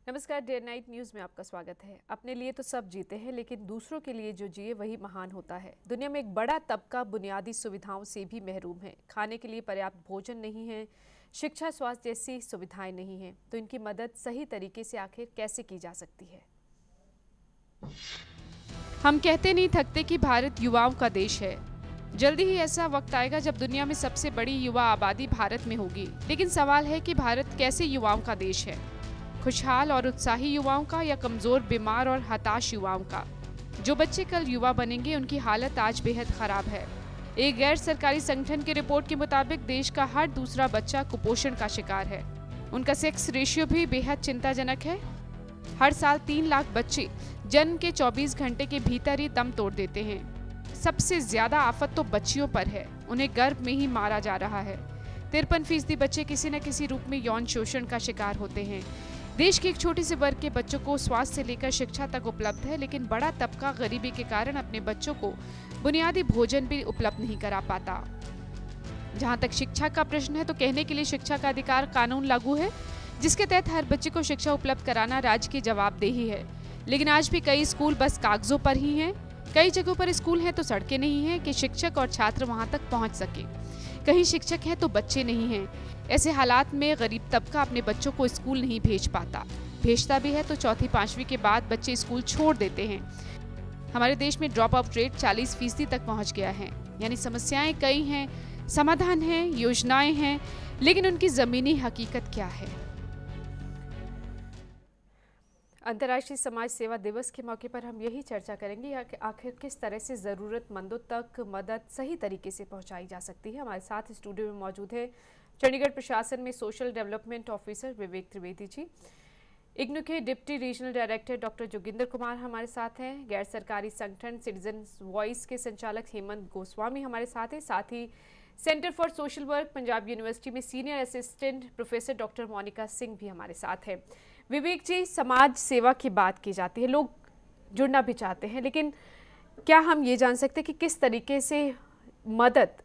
नमस्कार, day night news में आपका स्वागत है। अपने लिए तो सब जीते हैं, लेकिन दूसरों के लिए जो जिए वही महान होता है। दुनिया में एक बड़ा तबका बुनियादी सुविधाओं से भी महरूम है। खाने के लिए पर्याप्त भोजन नहीं है, शिक्षा स्वास्थ्य जैसी सुविधाएं नहीं हैं, तो इनकी मदद सही तरीके से आखिर कैसे की जा सकती है। हम कहते नहीं थकते कि भारत युवाओं का देश है। जल्दी ही ऐसा वक्त आएगा जब दुनिया में सबसे बड़ी युवा आबादी भारत में होगी। लेकिन सवाल है कि भारत कैसे युवाओं का देश है, खुशहाल और उत्साही युवाओं का या कमजोर, बीमार और हताश युवाओं का। जो बच्चे कल युवा बनेंगे उनकी हालत आज बेहद खराब है। एक गैर सरकारी संगठन की रिपोर्ट के मुताबिक देश का हर दूसरा बच्चा कुपोषण का शिकार है। उनका सेक्स रेशियो भी बेहद चिंताजनक है। हर साल 3 लाख बच्चे जन्म के 24 घंटे के भीतर ही दम तोड़ देते हैं। सबसे ज्यादा आफत तो बच्चियों पर है, उन्हें गर्भ में ही मारा जा रहा है। 53% बच्चे किसी न किसी रूप में यौन शोषण का शिकार होते हैं। देश के एक छोटे से वर्ग के बच्चों को स्वास्थ्य से लेकर शिक्षा तक उपलब्ध है, लेकिन बड़ा तबका गरीबी के कारण अपने बच्चों को बुनियादी भोजन भी उपलब्ध नहीं करा पाता। जहां तक शिक्षा का प्रश्न है, तो कहने के लिए शिक्षा का अधिकार कानून लागू है, जिसके तहत हर बच्चे को शिक्षा उपलब्ध कराना राज्य की जवाबदेही है। लेकिन आज भी कई स्कूल बस कागजों पर ही हैं। कई जगहों पर स्कूल हैं तो सड़कें नहीं हैं कि शिक्षक और छात्र वहां तक पहुंच सके। कहीं शिक्षक हैं तो बच्चे नहीं हैं। ऐसे हालात में गरीब तबका अपने बच्चों को स्कूल नहीं भेज पाता। भेजता भी है तो चौथी पांचवी के बाद बच्चे स्कूल छोड़ देते हैं। हमारे देश में ड्रॉप आउट रेट 40% तक पहुंच गया है। यानी समस्याएं कई हैं, समाधान हैं, योजनाएं हैं, लेकिन उनकी जमीनी हकीकत क्या है। अंतर्राष्ट्रीय समाज सेवा दिवस के मौके पर हम यही चर्चा करेंगे कि आखिर किस तरह से ज़रूरतमंदों तक मदद सही तरीके से पहुंचाई जा सकती है। हमारे साथ स्टूडियो में मौजूद है चंडीगढ़ प्रशासन में सोशल डेवलपमेंट ऑफिसर विवेक त्रिवेदी जी, इग्नू के deputy regional director doctor Joginder Kumar हमारे साथ हैं, गैर सरकारी संगठन सिटीजन वॉइस के संचालक हेमंत गोस्वामी हमारे साथ ही centre for social work Punjab university में senior assistant professor doctor Monika Singh भी हमारे साथ है। विवेक जी, समाज सेवा की बात की जाती है, लोग जुड़ना भी चाहते हैं, लेकिन क्या हम ये जान सकते हैं कि किस तरीके से मदद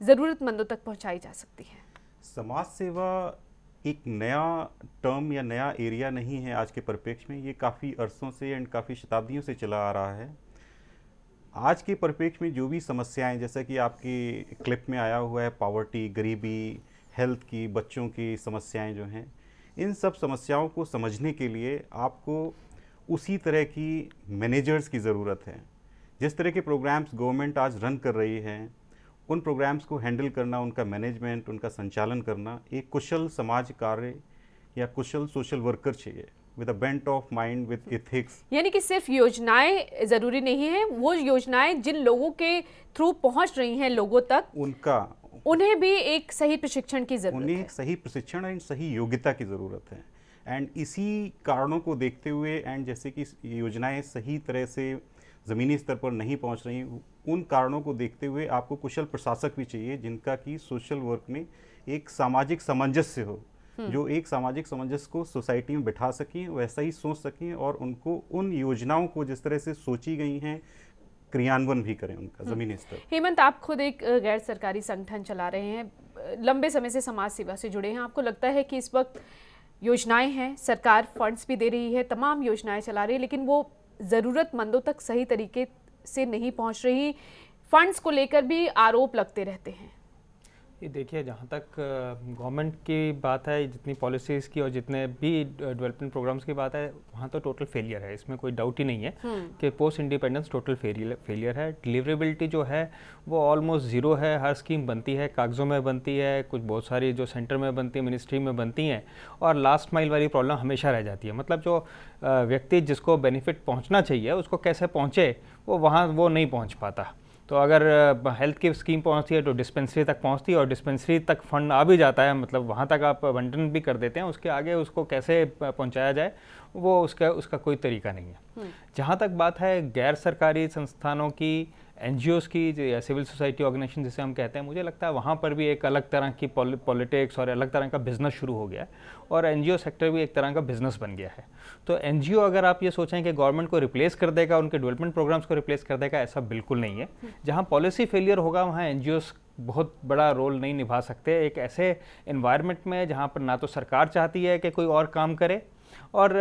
ज़रूरतमंदों तक पहुंचाई जा सकती है? समाज सेवा एक नया टर्म या नया एरिया नहीं है आज के परिप्रेक्ष्य में। ये काफ़ी अरसों से एंड काफ़ी शताब्दियों से चला आ रहा है। आज के परिप्रेक्ष्य में जो भी समस्याएं, जैसा कि आपकी क्लिप में आया हुआ है, पॉवर्टी, गरीबी, हेल्थ की, बच्चों की समस्याएं जो हैं, इन सब समस्याओं को समझने के लिए आपको उसी तरह की मैनेजर्स की ज़रूरत है। जिस तरह के प्रोग्राम्स गवर्नमेंट आज रन कर रही है, उन प्रोग्राम्स को हैंडल करना, उनका मैनेजमेंट, उनका संचालन करना एक कुशल समाज कार्य या कुशल सोशल वर्कर चाहिए with a bent of mind, with ethics. यानी कि सिर्फ योजनाएं ज़रूरी नहीं है, वो योजनाएं जिन लोगों के थ्रू पहुंच रही हैं लोगों तक, उन्हें भी एक सही प्रशिक्षण की ज़रूरत है। उन्हें सही प्रशिक्षण एंड सही योग्यता की ज़रूरत है। एंड इसी कारणों को देखते हुए, एंड जैसे कि योजनाएं सही तरह से ज़मीनी स्तर पर नहीं पहुंच रही, उन कारणों को देखते हुए आपको कुशल प्रशासक भी चाहिए, जिनका कि सोशल वर्क में एक सामाजिक सामंजस्य हो, जो एक सामाजिक सामंजस्य को सोसाइटी में बिठा सकें, वैसा ही सोच सकें और उनको उन योजनाओं को जिस तरह से सोची गई हैं क्रियान्वयन भी करें उनका ज़मीनी स्तर। हेमंत, आप खुद एक गैर सरकारी संगठन चला रहे हैं, लंबे समय से समाज सेवा से जुड़े हैं। आपको लगता है कि इस वक्त योजनाएं हैं, सरकार फंड्स भी दे रही है, तमाम योजनाएं चला रही है, लेकिन वो ज़रूरतमंदों तक सही तरीके से नहीं पहुंच रही, फंड्स को लेकर भी आरोप लगते रहते हैं? ये देखिए, जहाँ तक गवर्नमेंट की बात है, जितनी पॉलिसीज़ की और जितने भी डेवलपमेंट प्रोग्राम्स की बात है, वहाँ तो टोटल फेलियर है। इसमें कोई डाउट ही नहीं है कि पोस्ट इंडिपेंडेंस टोटल फेलियर है। डिलीवरेबिलिटी जो है वो ऑलमोस्ट ज़ीरो है। हर स्कीम बनती है, कागज़ों में बनती है, कुछ बहुत सारी जो सेंटर में बनती है, मिनिस्ट्री में बनती हैं, और लास्ट माइल वाली प्रॉब्लम हमेशा रह जाती है। मतलब जो व्यक्ति जिसको बेनिफिट पहुँचना चाहिए उसको कैसे पहुँचे, वो वहाँ वो नहीं पहुँच पाता। तो अगर हेल्थ की स्कीम पहुंचती है तो डिस्पेंसरी तक पहुंचती है, और डिस्पेंसरी तक फंड आ भी जाता है, मतलब वहां तक आप बंटन भी कर देते हैं, उसके आगे उसको कैसे पहुंचाया जाए वो उसका कोई तरीका नहीं है। जहां तक बात है गैर सरकारी संस्थानों की, एनजीओज़ की या सिविल सोसाइटी ऑर्गेनाइजेशन जिसे हम कहते हैं, मुझे लगता है वहाँ पर भी एक अलग तरह की पॉलिटिक्स और अलग तरह का बिजनेस शुरू हो गया है, और एनजीओ सेक्टर भी एक तरह का बिजनेस बन गया है। तो एनजीओ, अगर आप ये सोचें कि गवर्नमेंट को रिप्लेस कर देगा, उनके डेवलपमेंट प्रोग्राम्स को रिप्लेस कर देगा, ऐसा बिल्कुल नहीं है। जहाँ पॉलिसी फेलियर होगा वहाँ एनजीओज़ बहुत बड़ा रोल नहीं निभा सकते। एक ऐसे इन्वायरमेंट में जहाँ पर ना तो सरकार चाहती है कि कोई और काम करे, और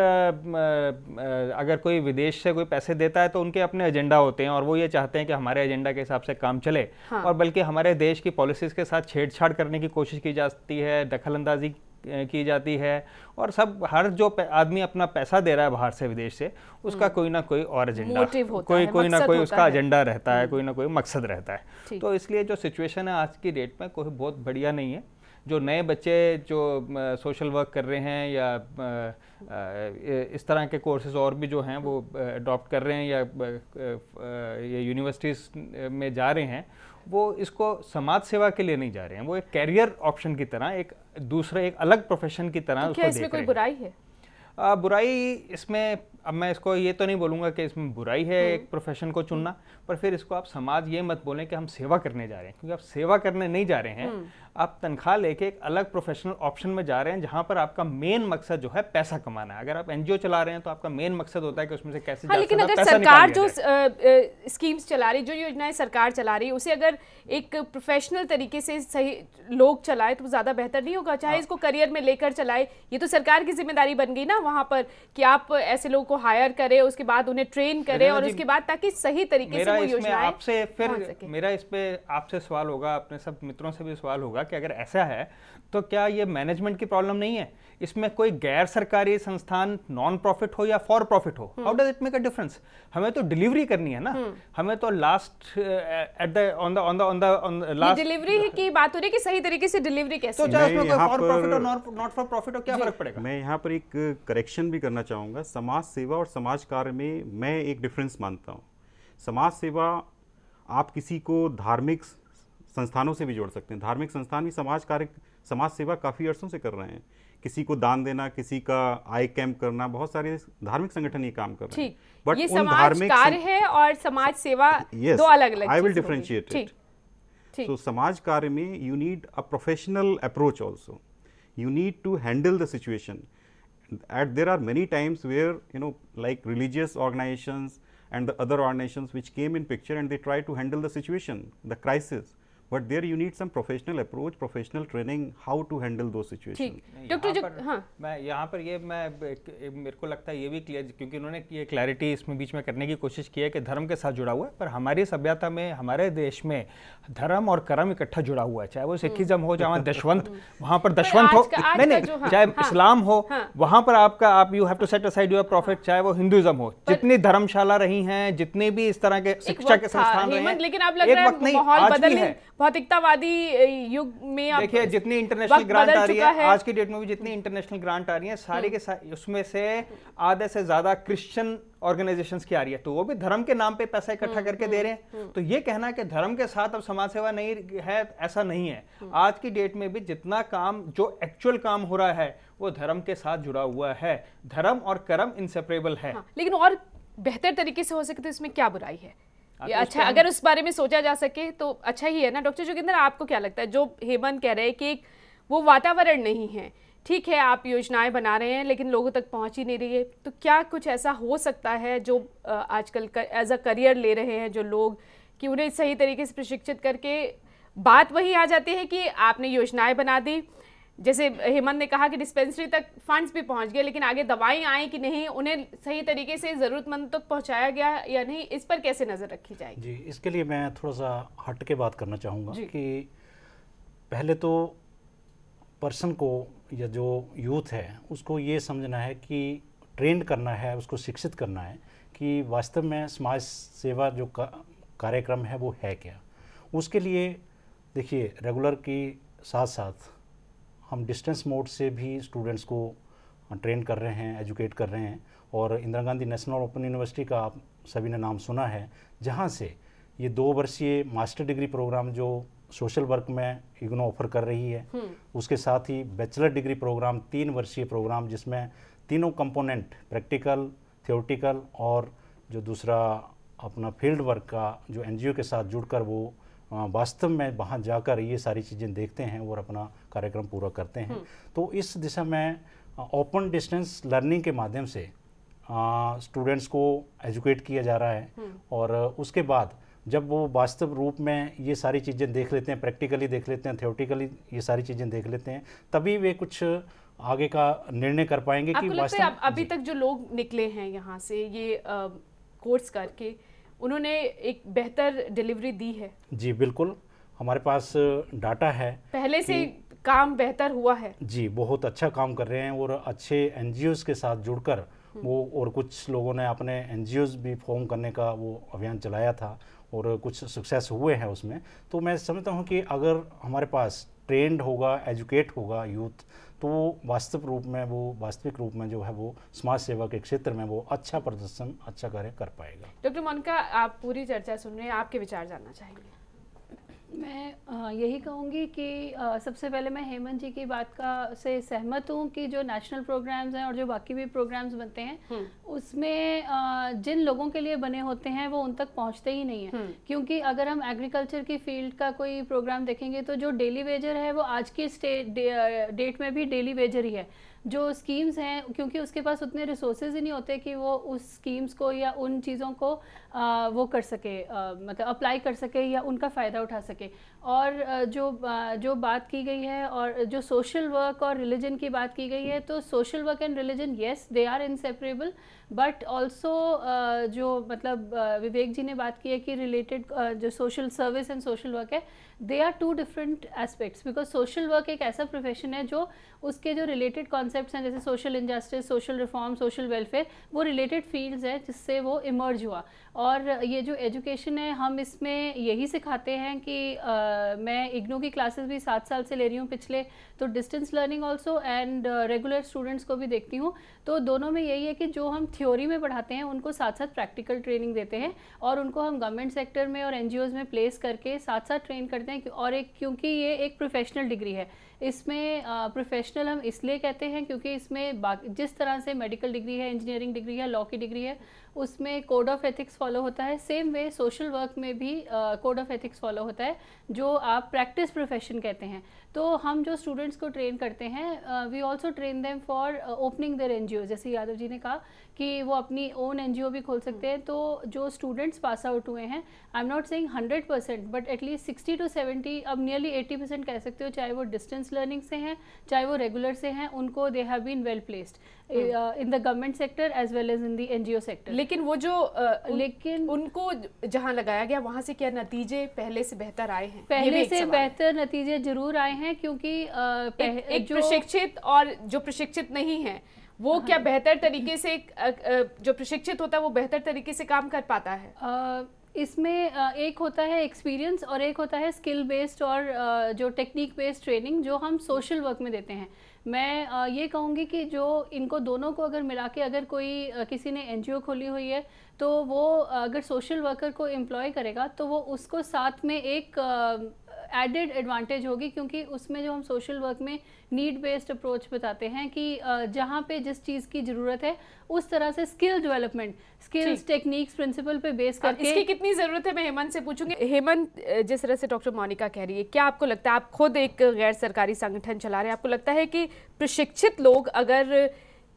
अगर कोई विदेश से कोई पैसे देता है तो उनके अपने एजेंडा होते हैं और वो ये चाहते हैं कि हमारे एजेंडा के हिसाब से काम चले। हाँ। और बल्कि हमारे देश की पॉलिसीज़ के साथ छेड़छाड़ करने की कोशिश की जाती है, दखलंदाजी की जाती है, और सब हर जो आदमी अपना पैसा दे रहा है बाहर से, विदेश से, उसका कोई ना कोई और एजेंडा, कोई ना कोई उसका एजेंडा रहता है, कोई ना कोई मकसद रहता है। तो इसलिए जो सिचुएशन है आज की डेट में कोई बहुत बढ़िया नहीं है। जो नए बच्चे जो सोशल वर्क कर रहे हैं या इस तरह के कोर्सेज और भी जो हैं वो अडॉप्ट कर रहे हैं या यूनिवर्सिटीज़ में जा रहे हैं, वो इसको समाज सेवा के लिए नहीं जा रहे हैं, वो एक कैरियर ऑप्शन की तरह, एक दूसरे एक अलग प्रोफेशन की तरह उसको देख रहे हैं। इसमें कोई बुराई है? बुराई इसमें, अब मैं इसको ये तो नहीं बोलूँगा कि इसमें बुराई है एक प्रोफेशन को चुनना, पर फिर इसको आप समाज ये मत बोलें कि हम सेवा करने जा रहे हैं, क्योंकि आप सेवा करने नहीं जा रहे हैं, आप तनख्वाह लेके एक अलग प्रोफेशनल ऑप्शन में जा रहे हैं जहां पर आपका मेन मकसद जो है पैसा कमाना है। अगर आप एनजीओ चला रहे हैं तो आपका मेन मकसद होता है कि उसमें से कैसे लेकिन अगर सरकार जो स्कीम्स चला रही, जो योजनाएं सरकार चला रही है, उसे अगर एक प्रोफेशनल तरीके से सही लोग चलाए तो ज़्यादा बेहतर नहीं होगा? चाहे इसको करियर में लेकर चलाए, ये तो सरकार की जिम्मेदारी बन गई ना वहाँ पर कि आप ऐसे लोगों को हायर करें, उसके बाद उन्हें ट्रेन करें और उसके बाद ताकि सही तरीके से वो योजनाएं आपसे फिर मेरा इस पे आपसे सवाल होगा, अपने सब मित्रों से भी सवाल होगा कि अगर ऐसा है तो क्या ये मैनेजमेंट की प्रॉब्लम नहीं है? इसमें कोई गैर सरकारी संस्थान नॉन प्रॉफिट हो या फॉर प्रॉफिट हो, how does it make a difference? हमें तो डिलीवरी करनी है ना, हमें तो last at the on the last delivery की बात हो रही है कि सही तरीके से डिलीवरी कैसे, तो चाहे उसमें कोई फॉर प्रॉफिट और नॉट फॉर प्रॉफिट हो, क्या फर्क पड़ेगा? मैं यहाँ पर एक करेक्शन भी करना चाहूँगा। समाज सेवा और समाज कार्य में मैं एक डिफरेंस मानता हूँ। समाज सेवा आप किसी को धार्मिक संस्थानों से भी जोड़ सकते हैं, धार्मिक संस्थान भी समाज सेवा काफ़ी अर्सों से कर रहे हैं। किसी को दान देना, किसी का आई कैंप करना, बहुत सारे धार्मिक संगठन ये काम कर रहे हैं। बट ये समाज कार्य है और समाज सेवा दो अलग अलग। I will differentiate it. So समाज कार्य में you need a professional approach also, you need to handle the situation. There are many times where, like religious organizations and the other organizations which came in picture and they try to handle the situation, the crisis. But there you need some professional approach, professional training, how to handle those situations. मैं यहाँ पर ये मेरे को लगता है ये भी क्लियर, क्योंकि उन्होंने ये क्लैरिटी इसमें बीच में करने की कोशिश की है कि धर्म के साथ जुड़ा हुआ है, पर हमारी सभ्यता में, हमारे देश में धर्म और कर्म इकट्ठा जुड़ा हुआ है। चाहे वो सिखिज्म हो, जहाँ दशवंत, वहाँ पर दशवंत हो, नहीं, चाहे इस्लाम हो, वहाँ पर आप you have to set aside your profit, चाहे वो हिंदुइज्म हो, जितनी धर्मशाला रही हैं, जितने भी इस तरह के शिक्षा के संस्थान रहे हैं, लेकिन अब लग रहा है माहौल बदल है, भौतिकतावादी युग में। देखिए जितनी इंटरनेशनल ग्रांट आ रही है आज की डेट में भी, जितनी इंटरनेशनल ग्रांट आ रही है सारी के उसमें से आधे से ज्यादा क्रिश्चियन ऑर्गेनाइजेशंस की आ रही है, तो वो भी धर्म के नाम पे पैसा इकट्ठा करके दे रहे हैं। तो ये कहना कि धर्म के साथ अब समाज सेवा नहीं है, ऐसा नहीं है। आज की डेट में भी जितना काम, जो एक्चुअल काम हो रहा है वो धर्म के साथ जुड़ा हुआ है। धर्म और कर्म इनसेपरेबल है। लेकिन और बेहतर तरीके से हो सके तो इसमें क्या बुराई है? ये अच्छा, अगर उस बारे में सोचा जा सके तो अच्छा ही है ना। डॉक्टर जोगिंदर, आपको क्या लगता है? जो हेमंत कह रहे हैं कि वो वातावरण नहीं है, ठीक है आप योजनाएं बना रहे हैं लेकिन लोगों तक पहुंच ही नहीं रही है, तो क्या कुछ ऐसा हो सकता है जो आजकल एज अ करियर ले रहे हैं जो लोग, कि उन्हें सही तरीके से प्रशिक्षित करके, बात वही आ जाती है कि आपने योजनाएं बना दी, जैसे हेमंत ने कहा कि डिस्पेंसरी तक फंड्स भी पहुंच गए, लेकिन आगे दवाएं आई कि नहीं, उन्हें सही तरीके से ज़रूरतमंद तक पहुंचाया गया या नहीं, इस पर कैसे नज़र रखी जाएगी? जी, इसके लिए मैं थोड़ा सा हट के बात करना चाहूँगा कि पहले तो पर्सन को या जो यूथ है उसको ये समझना है कि ट्रेंड करना है, उसको शिक्षित करना है कि वास्तव में समाज सेवा जो कार्यक्रम है वो है क्या। उसके लिए देखिए रेगुलर की साथ साथ हम डिस्टेंस मोड से भी स्टूडेंट्स को ट्रेन कर रहे हैं, एजुकेट कर रहे हैं। और Indira Gandhi national open university का आप सभी ने नाम सुना है, जहां से ये 2 वर्षीय मास्टर डिग्री प्रोग्राम जो सोशल वर्क में इग्नो ऑफर कर रही है, उसके साथ ही बैचलर डिग्री प्रोग्राम 3 वर्षीय प्रोग्राम जिसमें तीनों कंपोनेंट प्रैक्टिकल, थ्योरेटिकल और जो दूसरा अपना फील्ड वर्क का जो एनजीओ के साथ जुड़कर वो वास्तव में वहाँ जाकर ये सारी चीज़ें देखते हैं और अपना कार्यक्रम पूरा करते हैं। तो इस दिशा में ओपन डिस्टेंस लर्निंग के माध्यम से स्टूडेंट्स को एजुकेट किया जा रहा है और उसके बाद जब वो वास्तव रूप में ये सारी चीज़ें देख लेते हैं, प्रैक्टिकली देख लेते हैं, थ्योरेटिकली ये सारी चीज़ें देख लेते हैं, तभी वे कुछ आगे का निर्णय कर पाएंगे कि वास्तव में अभी तक जो लोग निकले हैं यहाँ से ये कोर्स करके, उन्होंने एक बेहतर डिलीवरी दी है? जी बिल्कुल, हमारे पास डाटा है, पहले से काम बेहतर हुआ है। जी, बहुत अच्छा काम कर रहे हैं और अच्छे एनजीओज के साथ जुड़कर वो, और कुछ लोगों ने अपने एनजीओज भी फॉर्म करने का वो अभियान चलाया था और कुछ सक्सेस हुए हैं उसमें। तो मैं समझता हूँ कि अगर हमारे पास ट्रेंड होगा, एजुकेट होगा यूथ, तो वास्तविक रूप में जो है वो समाज सेवा के क्षेत्र में वो अच्छा प्रदर्शन, अच्छा कार्य कर पाएगा। डॉक्टर मोनिका, आप पूरी चर्चा सुन रहे हैं, आपके विचार जानना चाहेंगे। मैं यही कहूँगी कि सबसे पहले मैं हेमंत जी की बात से सहमत हूँ कि जो नेशनल प्रोग्राम्स हैं और जो बाकी भी प्रोग्राम्स बनते हैं उसमें जिन लोगों के लिए बने होते हैं वो उन तक पहुँचते ही नहीं है। क्योंकि अगर हम एग्रीकल्चर की फील्ड का कोई प्रोग्राम देखेंगे तो जो डेली वेजर है वो आज की डेट में भी डेली वेजर ही है। जो स्कीम्स हैं, क्योंकि उसके पास उतने रिसोर्सेज ही नहीं होते कि वो उस स्कीम्स को या उन चीज़ों को वो कर सके, मतलब अप्लाई कर सके या उनका फ़ायदा उठा सके। और जो बात की गई है और जो सोशल वर्क और रिलीजन की बात की गई है, तो social work and religion, yes they are inseparable, but also जो मतलब विवेक जी ने बात की है कि रिलेटेड जो social service and social work है, they are two different aspects. Because social work एक ऐसा प्रोफेशन है जो उसके जो रिलेटेड कॉन्सेप्ट्स हैं, जैसे social injustice, social reform, social welfare, वो रिलेटेड फील्ड्स हैं जिससे वो इमर्ज हुआ। और ये जो एजुकेशन है, हम इसमें यही सिखाते हैं कि मैं इग्नू की क्लासेस भी 7 साल से ले रही हूँ पिछले, तो distance learning also and regular students को भी देखती हूँ। तो दोनों में यही है कि जो हम थ्योरी में पढ़ाते हैं उनको साथ साथ प्रैक्टिकल ट्रेनिंग देते हैं, और उनको हम गवर्नमेंट सेक्टर में और एनजीओज में प्लेस करके साथ साथ ट्रेन करते हैं। और क्योंकि ये एक प्रोफेशनल डिग्री है, इसमें प्रोफेशनल हम इसलिए कहते हैं क्योंकि इसमें जिस तरह से मेडिकल डिग्री है, इंजीनियरिंग डिग्री है, लॉ की डिग्री है, उसमें कोड ऑफ एथिक्स फॉलो होता है। सेम वे सोशल वर्क में भी कोड ऑफ एथिक्स फॉलो होता है, जो आप प्रैक्टिस प्रोफेशन कहते हैं। तो हम जो स्टूडेंट्स को ट्रेन करते हैं, we also train them for opening their NGO. जैसे यादव जी ने कहा कि वो अपनी ओन एनजीओ भी खोल सकते हैं। तो जो स्टूडेंट्स पास आउट हुए हैं, I am not saying 100%, but at least 60 to 70, अब नियरली 80% कह सकते हो, चाहे वो डिस्टेंस लर्निंग से हैं, चाहे वो रेगुलर से हैं, उनको they have been well placed in the government sector as well as in the NGO sector. लेकिन वो जो लेकिन उनको जहां लगाया गया वहां से क्या नतीजे पहले से बेहतर आए हैं? पहले से बेहतर नतीजे जरूर आए हैं, क्योंकि एक प्रशिक्षित और जो प्रशिक्षित नहीं है वो क्या बेहतर तरीके से, जो प्रशिक्षित होता है वो बेहतर तरीके से काम कर पाता है? इसमें एक होता है एक्सपीरियंस और एक होता है स्किल बेस्ड और जो टेक्निक बेस्ड ट्रेनिंग जो हम सोशल वर्क में देते हैं। मैं ये कहूँगी कि जो इनको दोनों को अगर मिला के, अगर कोई किसी ने एनजीओ खोली हुई है तो वो अगर सोशल वर्कर को एम्प्लॉय करेगा तो वो उसको साथ में एक एडेड एडवांटेज होगी, क्योंकि उसमें जो हम सोशल वर्क में नीड बेस्ड अप्रोच बताते हैं कि जहाँ पे जिस चीज़ की ज़रूरत है उस तरह से skill development, skills, techniques, principle पे बेस करके। इसकी कितनी ज़रूरत है मैं हेमंत से पूछूंगी। हेमंत, जिस तरह से डॉक्टर मोनिका कह रही है, क्या आपको लगता है, आप खुद एक गैर सरकारी संगठन चला रहे हैं, आपको लगता है कि प्रशिक्षित लोग अगर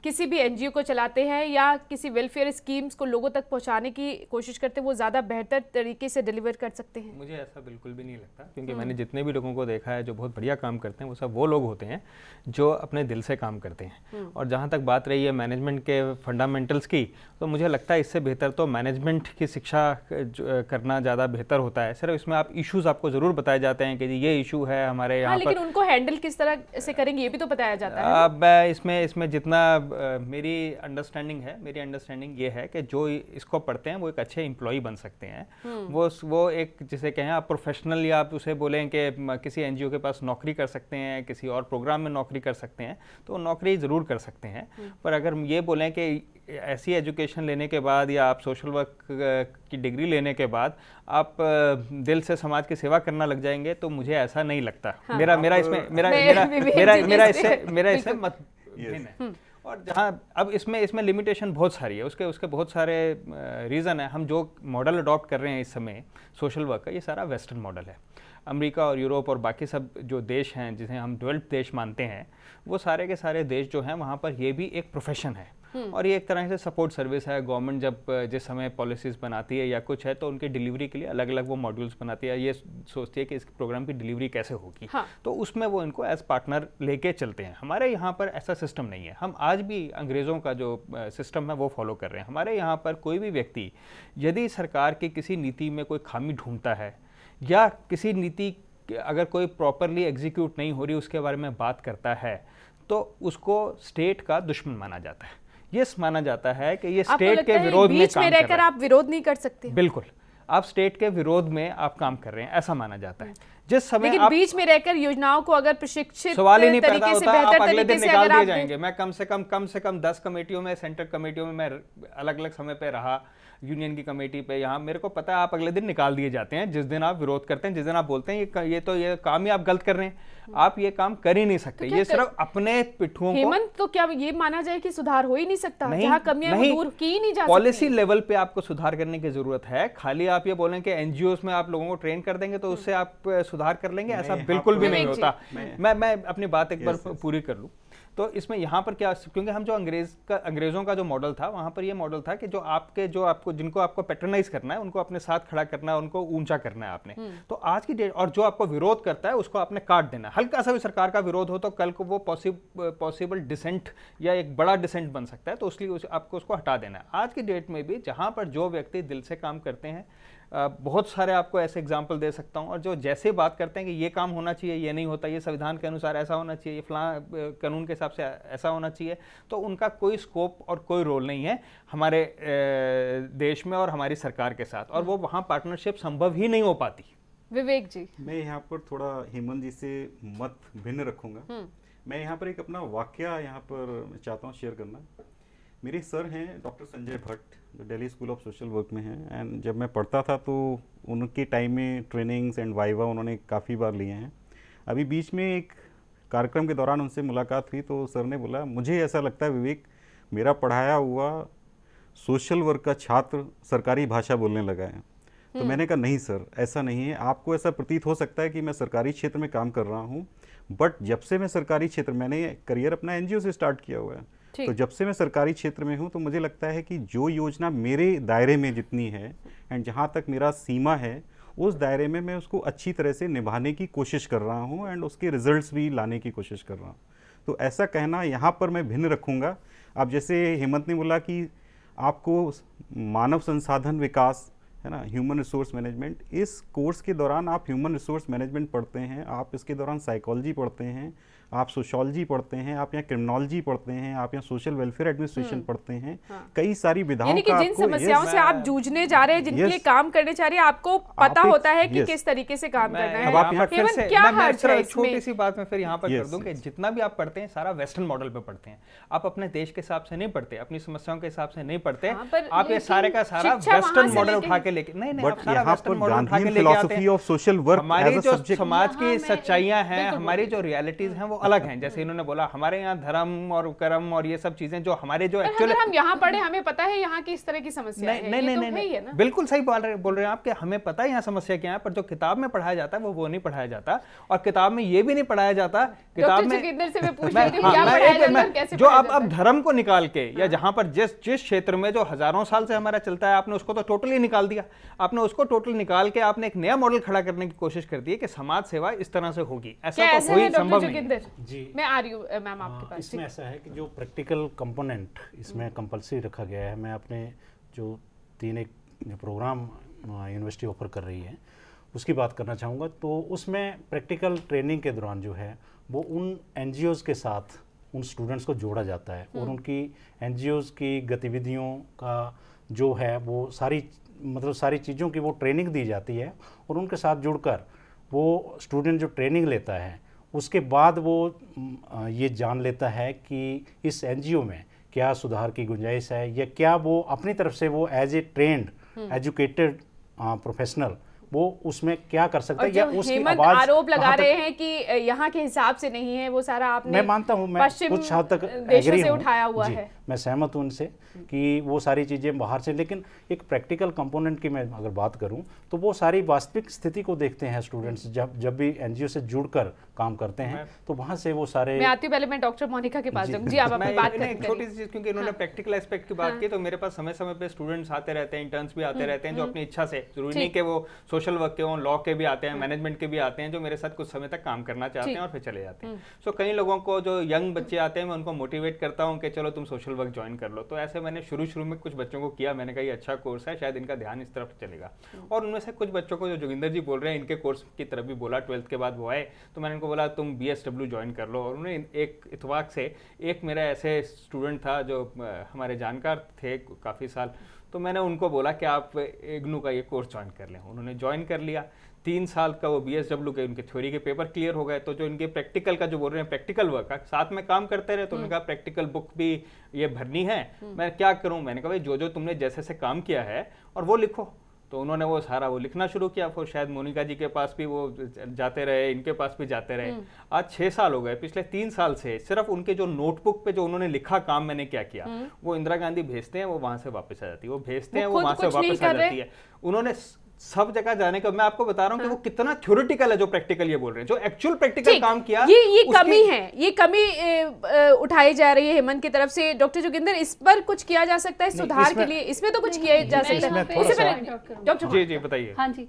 किसी भी एनजीओ को चलाते हैं या किसी वेलफेयर स्कीम्स को लोगों तक पहुंचाने की कोशिश करते हैं, वो ज़्यादा बेहतर तरीके से डिलीवर कर सकते हैं? मुझे ऐसा बिल्कुल भी नहीं लगता, क्योंकि मैंने जितने भी लोगों को देखा है जो बहुत बढ़िया काम करते हैं, वो सब वो लोग होते हैं जो अपने दिल से काम करते हैं। और जहाँ तक बात रही है मैनेजमेंट के फंडामेंटल्स की, तो मुझे लगता है इससे बेहतर तो मैनेजमेंट की शिक्षा करना ज़्यादा बेहतर होता है। सिर्फ इसमें आप इशूज़ आपको ज़रूर बताए जाते हैं कि ये इशू है हमारे यहाँ पर, लेकिन उनको हैंडल किस तरह से करेंगे ये भी तो बताया जाता है। अब इसमें जितना मेरी अंडरस्टैंडिंग ये है कि जो इसको पढ़ते हैं वो एक अच्छे एम्प्लॉय बन सकते हैं। वो एक जिसे कहें आप प्रोफेशनल, या आप उसे बोलें कि किसी एनजीओ के पास नौकरी कर सकते हैं, किसी और प्रोग्राम में नौकरी कर सकते हैं, तो नौकरी ज़रूर कर सकते हैं। पर अगर ये बोलें कि ऐसी एजुकेशन लेने के बाद या आप सोशल वर्क की डिग्री लेने के बाद आप दिल से समाज की सेवा करना लग जाएंगे, तो मुझे ऐसा नहीं लगता। मेरा इससे मत है। और जहाँ अब इसमें लिमिटेशन बहुत सारी है, उसके बहुत सारे रीज़न है। हम जो मॉडल अडॉप्ट कर रहे हैं इस समय सोशल वर्क का, ये सारा वेस्टर्न मॉडल है। अमेरिका और यूरोप और बाकी सब जो देश हैं जिसे हम डेवलप्ड देश मानते हैं, वो सारे के सारे देश जो हैं वहाँ पर ये भी एक प्रोफेशन है और ये एक तरह से सपोर्ट सर्विस है। गवर्नमेंट जब जिस समय पॉलिसीज़ बनाती है या कुछ है तो उनके डिलीवरी के लिए अलग अलग वो मॉड्यूल्स बनाती है, ये सोचती है कि इस प्रोग्राम की डिलीवरी कैसे होगी। हाँ। तो उसमें वो इनको एज पार्टनर लेके चलते हैं। हमारे यहाँ पर ऐसा सिस्टम नहीं है। हम आज भी अंग्रेज़ों का जो सिस्टम है वो फॉलो कर रहे हैं। हमारे यहाँ पर कोई भी व्यक्ति यदि सरकार की किसी नीति में कोई खामी ढूंढता है या किसी नीति अगर कोई प्रॉपरली एग्जीक्यूट नहीं हो रही उसके बारे में बात करता है तो उसको स्टेट का दुश्मन माना जाता है। ये माना जाता है कि ये स्टेट के विरोध में काम कर रहे हैं। आप विरोध नहीं कर सकते। बिल्कुल, आप स्टेट के विरोध में आप काम कर रहे हैं, ऐसा माना जाता है। जिस समय लेकिन आप बीच में रहकर योजनाओं को अगर प्रशिक्षित सवाल ही नहीं पैदा तरीके से होता, आप बेहतर अगले तरीके दिन से निकाल अगर दिए आप जाएंगे। मैं कम से कम 10 कमेटियों में, सेंट्रल कमेटियों में मैं अलग अलग समय पे रहा, यूनियन की कमेटी पे, यहाँ मेरे को पता है आप अगले दिन निकाल दिए जाते हैं जिस दिन आप विरोध करते हैं, जिस दिन आप बोलते हैं ये काम ही आप गलत कर रहे हैं, आप ये काम कर ही नहीं सकते। ये सिर्फ अपने पिट्ठुओं को। हेमंत, तो क्या ये माना जाए कि सुधार हो ही नहीं सकता? जहां कमियां हैं वो दूर की ही नहीं जा सकती। पॉलिसी लेवल पे आपको सुधार करने की जरूरत है। खाली आप ये बोलें कि एनजीओस में आप लोगों को ट्रेन कर देंगे तो उससे आप सुधार कर लेंगे, ऐसा बिल्कुल भी नहीं होता। मैं अपनी बात एक बार पूरी कर लूं तो इसमें यहाँ पर क्या, क्योंकि हम जो अंग्रेजों का जो मॉडल था वहाँ पर ये मॉडल था कि जिनको आपको पैट्रनाइज करना है उनको अपने साथ खड़ा करना है, उनको ऊंचा करना है आपने। तो आज की डेट और जो आपको विरोध करता है उसको आपने काट देना है। हल्का सा भी सरकार का विरोध हो तो कल को वो पॉसिबल डिसेंट या एक बड़ा डिसेंट बन सकता है, तो इसलिए आपको उसको हटा देना है। आज की डेट में भी जहाँ पर जो व्यक्ति दिल से काम करते हैं, बहुत सारे आपको ऐसे एग्जाम्पल दे सकता हूँ, और जो जैसे बात करते हैं कि ये काम होना चाहिए, ये नहीं होता, ये संविधान के अनुसार ऐसा होना चाहिए, ये फलां कानून के हिसाब से ऐसा होना चाहिए, तो उनका कोई स्कोप और कोई रोल नहीं है हमारे देश में और हमारी सरकार के साथ, और वो वहाँ पार्टनरशिप संभव ही नहीं हो पाती। विवेक जी, मैं यहाँ पर थोड़ा हेमंत जी से मत भिन्न रखूंगा। मैं यहाँ पर एक अपना वाकया यहाँ पर चाहता हूँ शेयर करना। मेरे सर हैं डॉक्टर संजय भट्ट, जो Delhi school of social work में हैं, एंड जब मैं पढ़ता था तो उनके टाइम में ट्रेनिंग्स एंड वाइवा उन्होंने काफ़ी बार लिए हैं। अभी बीच में एक कार्यक्रम के दौरान उनसे मुलाकात हुई तो सर ने बोला, मुझे ऐसा लगता है विवेक, मेरा पढ़ाया हुआ सोशल वर्क का छात्र सरकारी भाषा बोलने लगा है। तो मैंने कहा नहीं सर, ऐसा नहीं है। आपको ऐसा प्रतीत हो सकता है कि मैं सरकारी क्षेत्र में काम कर रहा हूँ, बट जब से मैं सरकारी क्षेत्र, मैंने करियर अपना एनजीओ से स्टार्ट किया हुआ है, तो जब से मैं सरकारी क्षेत्र में हूँ तो मुझे लगता है कि जो योजना मेरे दायरे में जितनी है एंड जहाँ तक मेरा सीमा है उस दायरे में मैं उसको अच्छी तरह से निभाने की कोशिश कर रहा हूँ एंड उसके रिजल्ट्स भी लाने की कोशिश कर रहा हूँ। तो ऐसा कहना यहाँ पर मैं भिन्न रखूँगा। अब जैसे हेमंत ने बोला कि आपको मानव संसाधन विकास है ना, ह्यूमन रिसोर्स मैनेजमेंट, इस कोर्स के दौरान आप ह्यूमन रिसोर्स मैनेजमेंट पढ़ते हैं, आप इसके दौरान साइकोलॉजी पढ़ते हैं, आप सोशोलॉजी पढ़ते हैं, आप यहाँ क्रिमिनोलॉजी पढ़ते हैं, आप यहाँ सोशल वेलफेयर एडमिनिस्ट्रेशन पढ़ते हैं। कई सारी विधाओं का जिन समस्याओं से आप जूझने जा रहे हैं, जिनके लिए काम करने जा रहे हैं, आपको पता होता है कि किस तरीके से काम करना है। अब आप यहाँ फिर से मैं छोटी सी बात में फिर यहाँ पर कर दूं कि जितना भी आप पढ़ते हैं सारा वेस्टर्न मॉडल पे पढ़ते हैं। आप अपने देश के हिसाब से नहीं पढ़ते, अपनी समस्याओं के हिसाब से नहीं पढ़ते। आप ये सारे का सारा वेस्टर्न मॉडल उठा के लेके नहीं, आप सारा वेस्टर्न मॉडल उठा के लेके आते हैं। हमारी जो समाज की सच्चाइयां हैं, हमारी जो रियलिटीज हैं वो अलग हैं। जैसे इन्होंने बोला हमारे यहाँ धर्म और कर्म और ये सब चीजें जो हमारे जो एक्चुअली हम यहाँ पढ़े, हमें पता है यहाँ की इस तरह की समस्या है। नहीं, बिल्कुल सही बोल रहे हैं आप कि हमें पता है यहाँ समस्या क्या है, पर जो किताब में पढ़ाया जाता है वो नहीं पढ़ाया जाता। और किताब में ये भी नहीं पढ़ाया जाता, किताब में जो अब धर्म को निकाल के या जहाँ पर जिस क्षेत्र में जो हजारों साल से हमारा चलता है, आपने उसको तो टोटली निकाल दिया। आपने उसको टोटल निकाल के आपने एक नया मॉडल खड़ा करने की कोशिश कर दी है कि समाज सेवा इस तरह से होगी। ऐसा तो कोई संभव नहीं। जी, मैं आ रही हूँ मैम आपके पास। इसमें ऐसा है कि जो प्रैक्टिकल कंपोनेंट इसमें कंपलसरी रखा गया है। मैं अपने जो 3 प्रोग्राम यूनिवर्सिटी ऑफर कर रही है उसकी बात करना चाहूँगा। तो उसमें प्रैक्टिकल ट्रेनिंग के दौरान जो है वो उन एनजीओज़ के साथ उन स्टूडेंट्स को जोड़ा जाता है और उनकी एनजीओज़ की गतिविधियों का जो है वो सारी चीज़ों की वो ट्रेनिंग दी जाती है। और उनके साथ जुड़कर वो स्टूडेंट जो ट्रेनिंग लेता है उसके बाद वो ये जान लेता है कि इस एनजीओ में क्या सुधार की गुंजाइश है, या क्या वो अपनी तरफ से वो as a trained educated professional वो उसमें क्या कर सकता है, या उसकी हेमंत आवाज आरोप लगा रहे हैं कि यहाँ के हिसाब से नहीं है, वो सारा आपने मैं मानता हूँ, मैं कुछ हद तक देशों से उठाया हुआ है। मैं सहमत हूँ उनसे कि वो सारी चीज़ें बाहर से, लेकिन एक प्रैक्टिकल कंपोनेंट की मैं अगर बात करूँ तो वो सारी वास्तविक स्थिति को देखते हैं स्टूडेंट्स, जब भी एनजीओ से जुड़कर काम करते हैं तो वहाँ से वो सारे। मैं आती हूँ, पहले मैं डॉक्टर मोनिका के पास जाऊँगी। जी, आप अपनी बात करें। छोटी सी चीज़, क्योंकि इन्होंने प्रैक्टिकल एस्पेक्ट की बात की, तो मेरे पास समय समय पे स्टूडेंट्स आते रहते हैं, इंटर्न्स भी आते रहते हैं, जो अपनी इच्छा से, जरूरी नहीं कि वो सोशल वर्क के हों, लॉ के भी आते हैं, मैनेजमेंट के भी आते हैं, जो मेरे साथ कुछ समय तक काम करना चाहते हैं और फिर चले जाते हैं। सो कई लोगों को जो यंग बच्चे आते हैं, मैं उनको मोटिवेट करता हूँ कि चलो तुम सोशल वर्क ज्वाइन कर लो। तो ऐसे मैंने शुरू में कुछ बच्चों को किया, मैंने कहा ये अच्छा कोर्स है, शायद इनका ध्यान इस तरफ चलेगा। और उनमें से कुछ बच्चों को, जो जोगिंदर जी बोल रहे हैं, इनके कोर्स की तरफ भी बोला, 12th के बाद वो आए, तो मैंने उनको बोला तुम BSW ज्वाइन कर लो। और उन्होंने एक इत्तेफाक से, एक मेरा ऐसे स्टूडेंट था जो हमारे जानकार थे काफ़ी साल, तो मैंने उनको बोला कि आप इग्नू का ये कोर्स ज्वाइन कर लें। उन्होंने ज्वाइन कर लिया, 3 साल का वो BSW के उनके थ्योरी के पेपर क्लियर हो गए। तो जो इनके प्रैक्टिकल का जो बोल रहे हैं, प्रैक्टिकल वर्क का साथ में काम करते रहे, तो उन्होंने कहा प्रैक्टिकल बुक भी ये भरनी है, मैं क्या करूं? मैंने कहा भाई जो तुमने जैसे काम किया है और वो लिखो। तो उन्होंने वो सारा वो लिखना शुरू किया। फिर शायद मोनिका जी के पास भी वो जाते रहे, इनके पास भी जाते रहे। आज 6 साल हो गए, पिछले 3 साल से सिर्फ उनके जो नोटबुक पे जो उन्होंने लिखा काम मैंने क्या किया, वो इंदिरा गांधी भेजते हैं, वो वहां से वापस आ जाती है, वो भेजते हैं, वो वहां से वापस आ जाती है। उन्होंने सब जगह जाने का, मैं आपको बता रहा हूं कि वो कितना थ्योरेटिकल है जो प्रैक्टिकल ये बोल रहे हैं, जो एक्चुअल प्रैक्टिकल काम किया, ये कमी है, ये कमी उठाई जा रही है हेमंत की तरफ से। डॉक्टर जोगिंदर, इस पर कुछ किया जा सकता है सुधार के लिए? इसमें तो कुछ किया जा सकता है। डॉक्टर जी बताइए। हाँ जी,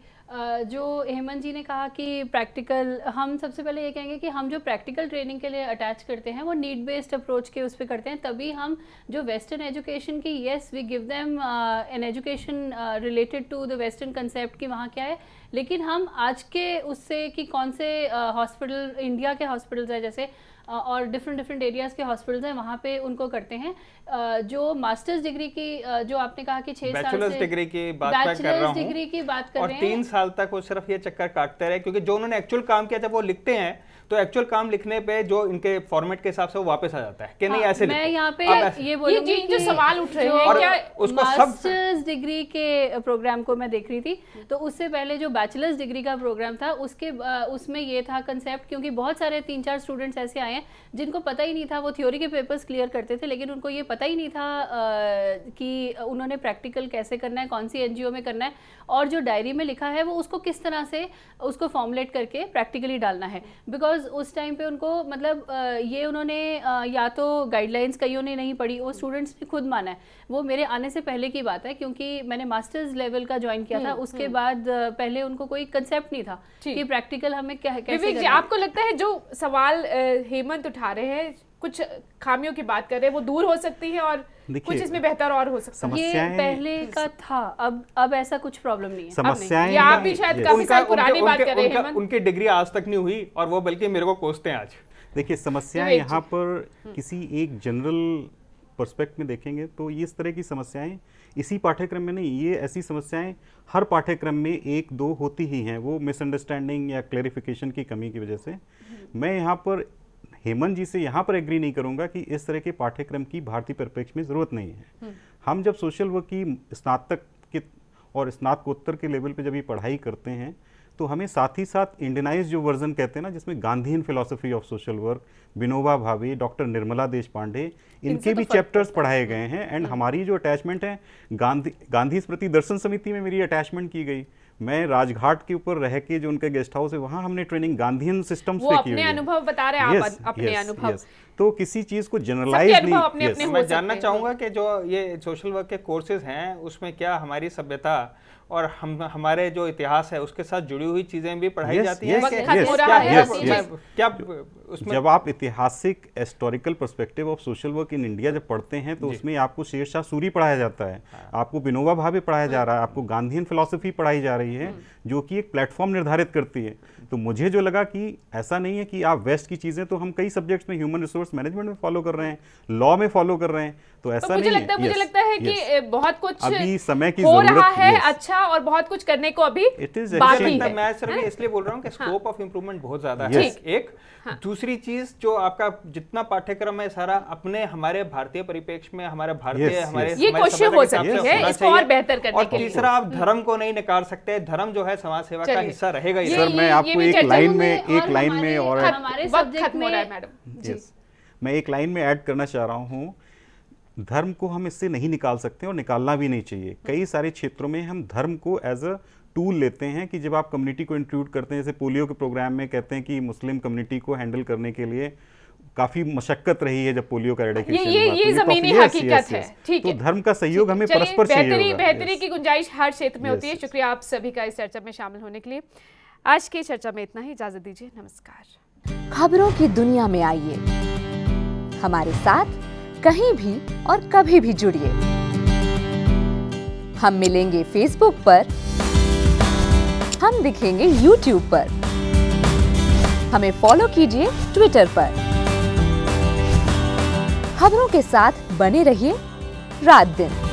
जो हेमंत जी ने कहा कि प्रैक्टिकल, हम सबसे पहले ये कहेंगे कि हम जो प्रैक्टिकल ट्रेनिंग के लिए अटैच करते हैं वो नीड बेस्ड अप्रोच के उस पर करते हैं। तभी हम जो वेस्टर्न एजुकेशन की, yes we give them an education related to the western concept की वहाँ क्या है, लेकिन हम आज के उससे कि कौन से हॉस्पिटल, इंडिया के हॉस्पिटल्स है जैसे और डिफरेंट एरियाज के हॉस्पिटल्स हैं, वहाँ पे उनको करते हैं। जो मास्टर्स डिग्री की, जो आपने कहा कि 6 साल से बैचलर्स डिग्री की बात कर रहा हूँ, डिग्री की बात कर रहे हैं, और 3 साल तक वो सिर्फ ये चक्कर काटते रहे, क्योंकि जो उन्होंने एक्चुअल काम किया, जब वो लिखते हैं तो एक्चुअल काम लिखने पे जो इनके फॉर्मेट के हिसाब से वो वापस आ जाता है कि नहीं ऐसे मैं यहाँ पे ये बोलूंगी कि जो सवाल उठ रहे हैं, क्या उसको मास्टर्स डिग्री के प्रोग्राम को मैं देख रही थी, तो उससे पहले जो बैचलर्स डिग्री का प्रोग्राम था उसके उसमें ये था कंसेप्ट, क्योंकि बहुत सारे 3-4 स्टूडेंट्स ऐसे आए हैं जिनको पता ही नहीं था, वो थ्योरी के पेपर्स क्लियर करते थे लेकिन उनको ये पता ही नहीं था कि उन्होंने प्रैक्टिकल कैसे करना है, कौन सी एनजीओ में करना है, और जो डायरी में लिखा है वो उसको किस तरह से उसको फॉर्मुलेट करके प्रैक्टिकली डालना है। बिकॉज उस टाइम पे उनको मतलब ये उन्होंने या तो गाइडलाइंस कईयों ने नहीं पढ़ी, वो स्टूडेंट्स ने खुद माना है। वो मेरे आने से पहले की बात है, क्योंकि मैंने मास्टर्स लेवल का ज्वाइन किया था, उसके बाद पहले उनको कोई कंसेप्ट नहीं था कि प्रैक्टिकल हमें कैसे करना है। आपको लगता है जो सवाल हेमंत उठा रहे हैं, कुछ खामियों की बात कर रहे हैं, वो दूर हो सकती है और कुछ इसमें बेहतर और हो सकता है? ये पहले का था, अब ऐसा कुछ प्रॉब्लम नहीं है। समस्याएं आप भी शायद काफी साल पुरानी बात कर रहे हैं। उनकी डिग्री आज तक नहीं हुई और वो बल्कि मेरे को कोसते हैं आज। देखिए, समस्याएं यहाँ पर किसी एक जनरल पर्सपेक्ट में देखेंगे तो इस तरह की समस्याएं इसी पाठ्यक्रम में नहीं, ये ऐसी समस्याएं हर पाठ्यक्रम में 1-2 होती ही हैं, वो मिसअंडरस्टैंडिंग या क्लैरिफिकेशन की कमी की वजह से। मैं यहाँ पर हेमंत जी से यहाँ पर एग्री नहीं करूँगा कि इस तरह के पाठ्यक्रम की भारतीय परिप्रेक्ष्य में ज़रूरत नहीं है। हम जब सोशल वर्क की स्नातक के और स्नातकोत्तर के लेवल पे जब ये पढ़ाई करते हैं तो हमें साथ ही साथ इंडियनाइज जो वर्जन कहते हैं ना, जिसमें Gandhian philosophy of social work, Vinoba Bhave, doctor Nirmala देश पांडे, इनके भी चैप्टर्स पढ़ाए गए हैं। एंड हमारी जो अटैचमेंट है गांधी स्मृति दर्शन समिति में मेरी अटैचमेंट की गई। मैं राजघाट के ऊपर रह के जो उनका गेस्ट हाउस है, वहाँ हमने ट्रेनिंग गांधीयन सिस्टम्स पे की हुई है। अपने अनुभव बता रहे हैं आप, अपने अनुभव। तो किसी चीज को जनरलाइज नहीं। मैं जानना चाहूंगा कि जो ये सोशल वर्क के कोर्सेज हैं उसमें क्या हमारी सभ्यता और हमारे जो इतिहास है उसके साथ जुड़ी हुई चीजें भी पढ़ाई जाती हैं? क्या उसमें जब आप ऐतिहासिक historical perspective of social work in India जब पढ़ते हैं तो उसमें आपको शेरशाह सूरी पढ़ाया जाता है, आपको विनोबा भावे पढ़ाया जा रहा है, आपको गांधीयन फिलॉसफी पढ़ाई जा रही है, जो कि एक प्लेटफॉर्म निर्धारित करती है। तो मुझे जो लगा कि ऐसा नहीं है कि आप वेस्ट की चीज़ें, तो हम कई सब्जेक्ट्स में ह्यूमन रिसोर्स मैनेजमेंट में फॉलो कर रहे हैं, लॉ में फॉलो कर रहे हैं, तो ऐसा मुझे नहीं लगता है, है। मुझे लगता है कि बहुत कुछ अभी समय की हो रहा है yes. अच्छा, और बहुत कुछ करने को अभी is बाकी है। मैं सिर्फ इसलिए बोल रहा हूँ कि स्कोप ऑफ इम्प्रूवमेंट बहुत ज्यादा Yes. है। एक दूसरी चीज जो आपका जितना पाठ्यक्रम है सारा अपने हमारे भारतीय परिप्रेक्ष्य में हमारे भारतीय Yes, हमारे yes. ये हमारे कोशिश सभ्यता हो के हिसाब सकती से है होना इसको और चाहिए। बेहतर करने और के लिए। तीसरा, आप धर्म को नहीं निकाल सकते, धर्म जो है समाज सेवा का चलिए। हिस्सा रहेगा ही ये- रहेगा। सर मैं आपको भी एक चर्चा लाइन में में और लाइन में हमारे- और हमारे वक्त सब्जेक्ट खत्म हो रहा है में मैडम जी। Yes. मैं एक लाइन में ऐड करना चाह रहा हूँ, धर्म को हम इससे नहीं निकाल सकते और निकालना भी नहीं चाहिए। कई सारे क्षेत्रों में हम धर्म को एज अ टूल लेते हैं कि जब आप कम्युनिटी को इंक्लूड करते हैं, जैसे पोलियो के प्रोग्राम में कहते हैं कि मुस्लिम कम्युनिटी को हैंडल करने के लिए काफी मशक्कत रही है जब पोलियो का एरेडिकेशन हुआ। ये जमीनी हकीकत है। ठीक है, तो धर्म का सहयोग हमें चलिए, परस्पर चाहिए बेहतरी होगा। बेहतरी Yes. की गुंजाइश हर क्षेत्र में होती है। Yes, yes. शुक्रिया आप सभी का इस चर्चा में शामिल होने के लिए। आज की चर्चा में इतना ही, इजाजत दीजिए, नमस्कार। खबरों की दुनिया में आइए, हमारे साथ कहीं भी और कभी भी जुड़िए। हम मिलेंगे फेसबुक पर, हम दिखेंगे यूट्यूब पर, हमें फॉलो कीजिए ट्विटर पर। खबरों के साथ बने रहिए रात दिन।